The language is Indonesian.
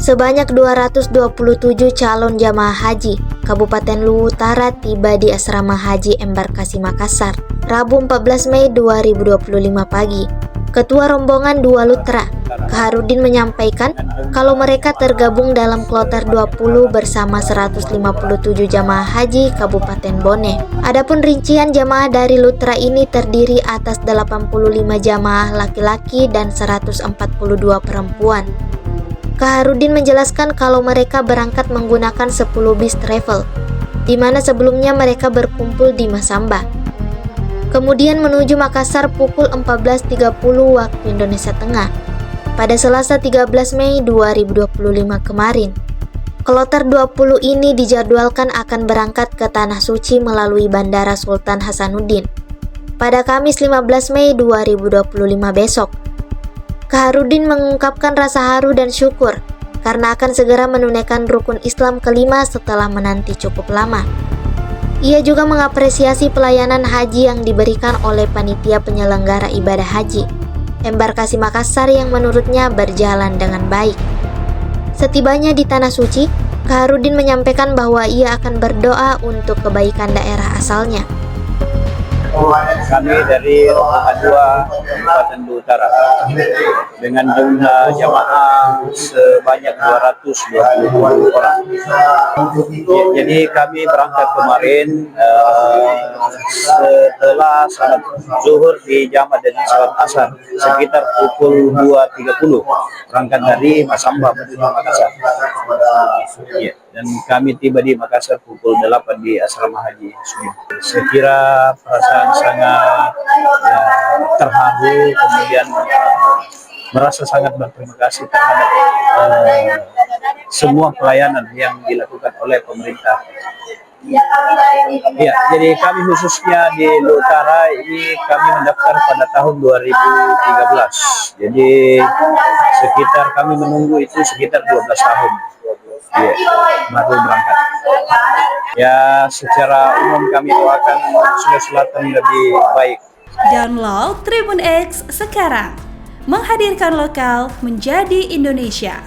Sebanyak 227 calon jamaah haji Kabupaten Luwu Utara tiba di Asrama Haji Embarkasi Makassar, Rabu 14 Mei 2025 pagi. Ketua rombongan 2 Lutra, Kaharudin menyampaikan kalau mereka tergabung dalam kloter 20 bersama 157 jamaah haji Kabupaten Bone. Adapun rincian jamaah dari Lutra ini terdiri atas 85 jamaah laki-laki dan 142 perempuan. Kaharudin menjelaskan kalau mereka berangkat menggunakan 10 bis travel, di mana sebelumnya mereka berkumpul di Masamba. Kemudian menuju Makassar pukul 14.30 waktu Indonesia Tengah pada Selasa 13 Mei 2025 kemarin. Kloter 20 ini dijadwalkan akan berangkat ke Tanah Suci melalui Bandara Sultan Hasanuddin pada Kamis 15 Mei 2025 besok. Kaharudin mengungkapkan rasa haru dan syukur karena akan segera menunaikan rukun Islam kelima setelah menanti cukup lama. Ia juga mengapresiasi pelayanan haji yang diberikan oleh panitia penyelenggara ibadah haji Embarkasi Makassar yang menurutnya berjalan dengan baik. Setibanya di Tanah Suci, Kaharudin menyampaikan bahwa ia akan berdoa untuk kebaikan daerah asalnya. Kami dari rombongan 2 Kabupaten Luwu Utara dengan jumlah jamaah sebanyak 220 orang. Jadi kami berangkat kemarin setelah salat zuhur di jamaah dan salat asar sekitar pukul 2.30 berangkat dari Masamba menuju Makassar. Ya, dan kami tiba di Makassar pukul 8 di Asrama Haji Sudir. Saya kira perasaan sangat terharu, kemudian merasa sangat berterima kasih terhadap semua pelayanan yang dilakukan oleh pemerintah. Ya, jadi kami khususnya di Luwu Utara ini kami mendaftar pada tahun 2013. Jadi sekitar kami menunggu itu sekitar 12 tahun. Ya, baru berangkat. Ya, secara umum kami doakan Sulawesi Selatan lebih baik. Download Tribun X sekarang, menghadirkan lokal menjadi Indonesia.